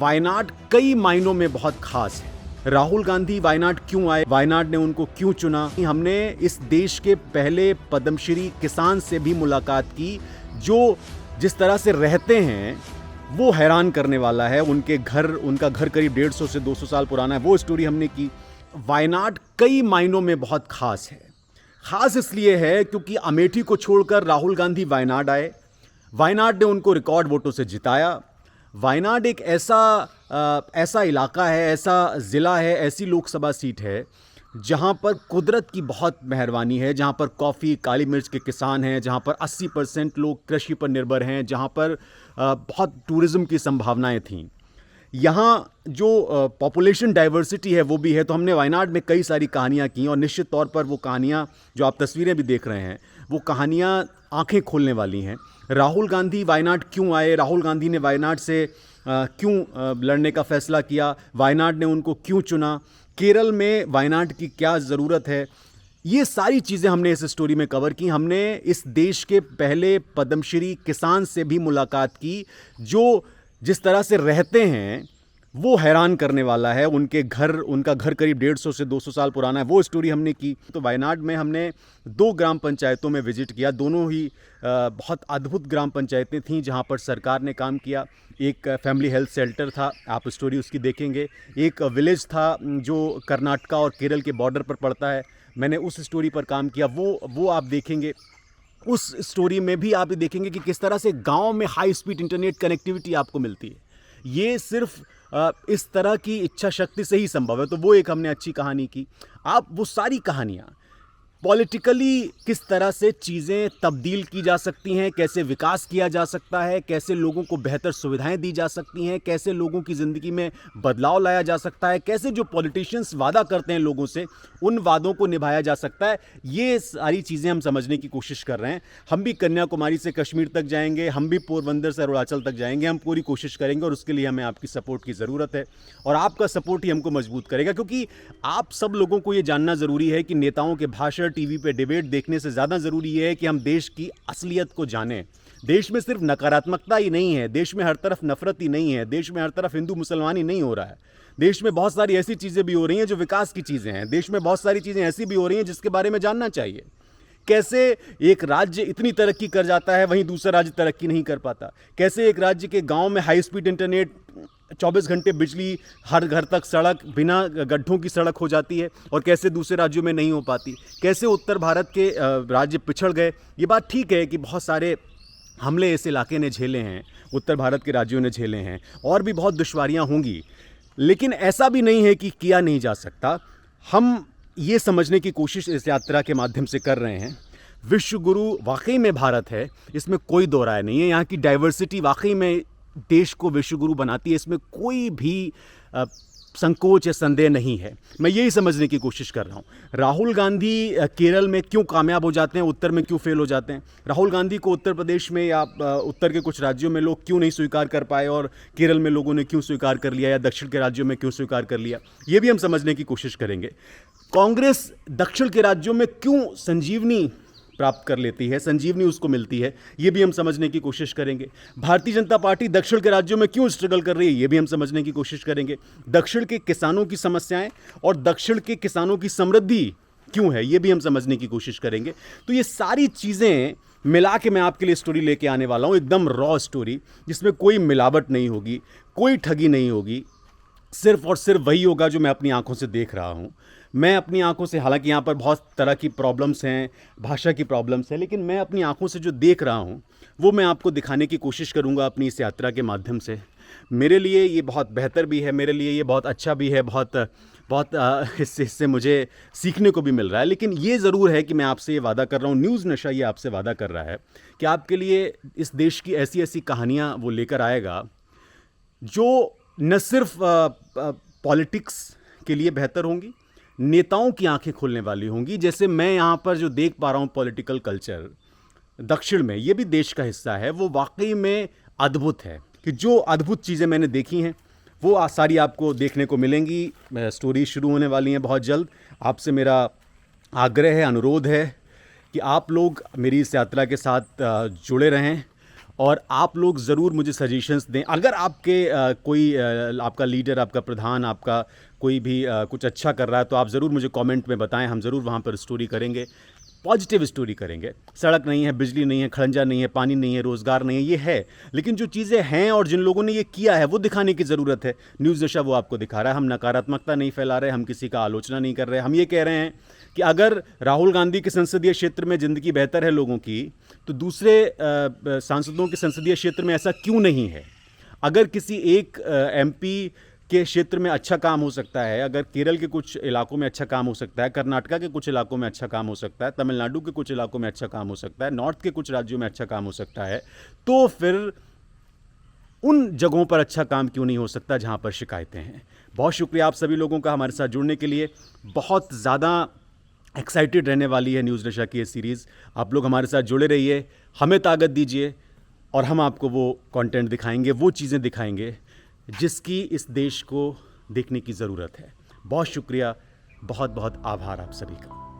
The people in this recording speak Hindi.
वायनाड कई मायनों में बहुत खास है। राहुल गांधी वायनाड क्यों आए, वायनाड ने उनको क्यों चुना। हमने इस देश के पहले पद्मश्री किसान से भी मुलाकात की जो जिस तरह से रहते हैं वो हैरान करने वाला है। उनका घर करीब 150 से 200 साल पुराना है। वो स्टोरी हमने की। वायनाड कई मायनों में बहुत खास है। खास इसलिए है क्योंकि अमेठी को छोड़कर राहुल गांधी वायनाड आए। वायनाड ने उनको रिकॉर्ड वोटों से जिताया। वायनाड एक ऐसा इलाका है, ऐसा ज़िला है, ऐसी लोकसभा सीट है जहां पर कुदरत की बहुत मेहरबानी है, जहां पर कॉफ़ी काली मिर्च के किसान हैं, जहां पर 80% लोग कृषि पर निर्भर हैं, जहां पर बहुत टूरिज़्म की संभावनाएं थीं। यहाँ जो पॉपुलेशन डाइवर्सिटी है वो भी है। तो हमने वायनाड में कई सारी कहानियाँ की और निश्चित तौर पर वो कहानियाँ जो आप तस्वीरें भी देख रहे हैं वो कहानियाँ आंखें खोलने वाली हैं। राहुल गांधी वायनाड क्यों आए, राहुल गांधी ने वायनाड से क्यों लड़ने का फैसला किया, वायनाड ने उनको क्यों चुना, केरल में वायनाड की क्या ज़रूरत है, ये सारी चीज़ें हमने इस स्टोरी में कवर की। हमने इस देश के पहले पद्मश्री किसान से भी मुलाकात की जो जिस तरह से रहते हैं वो हैरान करने वाला है। उनका घर करीब 150 से 200 साल पुराना है। वो स्टोरी हमने की। तो वायनाड में हमने 2 ग्राम पंचायतों में विजिट किया। दोनों ही बहुत अद्भुत ग्राम पंचायतें थीं जहां पर सरकार ने काम किया। एक फैमिली हेल्थ सेंटर था, आप स्टोरी उसकी देखेंगे। एक विलेज था जो कर्नाटका और केरल के बॉर्डर पर पड़ता है, मैंने उस स्टोरी पर काम किया। वो आप देखेंगे। उस स्टोरी में भी आप देखेंगे कि किस तरह से गांव में हाई स्पीड इंटरनेट कनेक्टिविटी आपको मिलती है। ये सिर्फ इस तरह की इच्छा शक्ति से ही संभव है। तो वो एक हमने अच्छी कहानी की। आप वो सारी कहानियाँ पॉलिटिकली किस तरह से चीज़ें तब्दील की जा सकती हैं, कैसे विकास किया जा सकता है, कैसे लोगों को बेहतर सुविधाएं दी जा सकती हैं, कैसे लोगों की ज़िंदगी में बदलाव लाया जा सकता है, कैसे जो पॉलिटिशियंस वादा करते हैं लोगों से उन वादों को निभाया जा सकता है, ये सारी चीज़ें हम समझने की कोशिश कर रहे हैं। हम भी कन्याकुमारी से कश्मीर तक जाएंगे, हम भी पोरबंदर से अरुणाचल तक जाएंगे। हम पूरी कोशिश करेंगे और उसके लिए हमें आपकी सपोर्ट की ज़रूरत है और आपका सपोर्ट ही हमको मजबूत करेगा, क्योंकि आप सब लोगों को ये जानना ज़रूरी है कि नेताओं के भाषण टीवी पे डिबेट देखने से ज़्यादा ज़रूरी ये है कि हम देश की असलियत को जानें। देश में सिर्फ नकारात्मकता ही नहीं है, देश में हर तरफ नफरत ही नहीं है, देश में हर तरफ हिंदू मुसलमान ही नहीं हो रहा है। देश में बहुत सारी ऐसी चीज़ें भी हो रही हैं जो विकास की चीज़ें हैं। देश में बहुत सारी चीज़ें ऐसी भी हो रही हैं जिसके बारे में जानना चाहिए। कैसे एक राज्य इतनी तरक्की कर जाता है वहीं दूसरा राज्य तरक्की नहीं कर पाता। कैसे एक राज्य के गांव में हाई स्पीड इंटरनेट, 24 घंटे बिजली, हर घर तक सड़क, बिना गड्ढों की सड़क हो जाती है और कैसे दूसरे राज्यों में नहीं हो पाती। कैसे उत्तर भारत के राज्य पिछड़ गए। ये बात ठीक है कि बहुत सारे हमले इस इलाके ने झेले हैं, उत्तर भारत के राज्यों ने झेले हैं और भी बहुत दुश्वारियां होंगी, लेकिन ऐसा भी नहीं है कि किया नहीं जा सकता। हम ये समझने की कोशिश इस यात्रा के माध्यम से कर रहे हैं। विश्व गुरु वाकई में भारत है, इसमें कोई दो राय नहीं है। यहाँ की डाइवर्सिटी वाकई में देश को विश्व गुरु बनाती है, इसमें कोई भी संकोच या संदेह नहीं है। मैं यही समझने की कोशिश कर रहा हूँ। राहुल गांधी केरल में क्यों कामयाब हो जाते हैं, उत्तर में क्यों फेल हो जाते हैं। राहुल गांधी को उत्तर प्रदेश में या उत्तर के कुछ राज्यों में लोग क्यों नहीं स्वीकार कर पाए और केरल में लोगों ने क्यों स्वीकार कर लिया या दक्षिण के राज्यों में क्यों स्वीकार कर लिया, ये भी हम समझने की कोशिश करेंगे। कांग्रेस दक्षिण के राज्यों में क्यों संजीवनी प्राप्त कर लेती है, संजीवनी उसको मिलती है, ये भी हम समझने की कोशिश करेंगे। भारतीय जनता पार्टी दक्षिण के राज्यों में क्यों स्ट्रगल कर रही है, ये भी हम समझने की कोशिश करेंगे। दक्षिण के किसानों की समस्याएं और दक्षिण के किसानों की समृद्धि क्यों है, ये भी हम समझने की कोशिश करेंगे। तो ये सारी चीज़ें मिला के मैं आपके लिए स्टोरी लेके आने वाला हूँ, एकदम रॉ स्टोरी जिसमें कोई मिलावट नहीं होगी, कोई ठगी नहीं होगी, सिर्फ और सिर्फ वही होगा जो मैं अपनी आंखों से देख रहा हूँ। मैं अपनी आंखों से, हालांकि यहाँ पर बहुत तरह की प्रॉब्लम्स हैं, भाषा की प्रॉब्लम्स हैं, लेकिन मैं अपनी आंखों से जो देख रहा हूँ वो मैं आपको दिखाने की कोशिश करूँगा अपनी इस यात्रा के माध्यम से। मेरे लिए ये बहुत बेहतर भी है, मेरे लिए ये बहुत अच्छा भी है, इससे मुझे सीखने को भी मिल रहा है। लेकिन ये ज़रूर है कि मैं आपसे ये वादा कर रहा हूँ, न्यूज़ नशा ये आपसे वादा कर रहा है कि आपके लिए इस देश की ऐसी ऐसी कहानियाँ वो लेकर आएगा जो न सिर्फ पॉलिटिक्स के लिए बेहतर होंगी, नेताओं की आंखें खोलने वाली होंगी। जैसे मैं यहाँ पर जो देख पा रहा हूँ पॉलिटिकल कल्चर दक्षिण में, ये भी देश का हिस्सा है, वो वाकई में अद्भुत है। कि जो अद्भुत चीज़ें मैंने देखी हैं वो सारी आपको देखने को मिलेंगी। स्टोरी शुरू होने वाली हैं बहुत जल्द। आपसे मेरा आग्रह है, अनुरोध है कि आप लोग मेरी इस यात्रा के साथ जुड़े रहें और आप लोग ज़रूर मुझे सजेशंस दें। अगर आपके कोई आपका लीडर, आपका प्रधान, आपका कोई भी कुछ अच्छा कर रहा है तो आप ज़रूर मुझे कमेंट में बताएं, हम ज़रूर वहाँ पर स्टोरी करेंगे, पॉजिटिव स्टोरी करेंगे। सड़क नहीं है, बिजली नहीं है, खड़ंजा नहीं है, पानी नहीं है, रोज़गार नहीं है, ये है, लेकिन जो चीज़ें हैं और जिन लोगों ने ये किया है वो दिखाने की ज़रूरत है। न्यूज़ नशा वो आपको दिखा रहा है। हम नकारात्मकता नहीं फैला रहे, हम किसी का आलोचना नहीं कर रहे। हम ये कह रहे हैं कि अगर राहुल गांधी के संसदीय क्षेत्र में ज़िंदगी बेहतर है लोगों की, तो दूसरे सांसदों के संसदीय क्षेत्र में ऐसा क्यों नहीं है। अगर किसी एक एमपी के क्षेत्र में अच्छा काम हो सकता है, अगर केरल के कुछ इलाकों में अच्छा काम हो सकता है, कर्नाटका के कुछ इलाकों में अच्छा काम हो सकता है, तमिलनाडु के कुछ इलाकों में अच्छा काम हो सकता है, नॉर्थ के कुछ राज्यों में अच्छा काम हो सकता है, तो फिर उन जगहों पर अच्छा काम क्यों नहीं हो सकता जहां पर शिकायतें हैं। बहुत शुक्रिया आप सभी लोगों का हमारे साथ जुड़ने के लिए। बहुत ज़्यादा एक्साइटेड रहने वाली है न्यूज़ नशा की ये सीरीज़। आप लोग हमारे साथ जुड़े रहिए, हमें ताकत दीजिए और हम आपको वो कंटेंट दिखाएंगे, वो चीज़ें दिखाएंगे जिसकी इस देश को देखने की ज़रूरत है। बहुत शुक्रिया, बहुत बहुत आभार आप सभी का।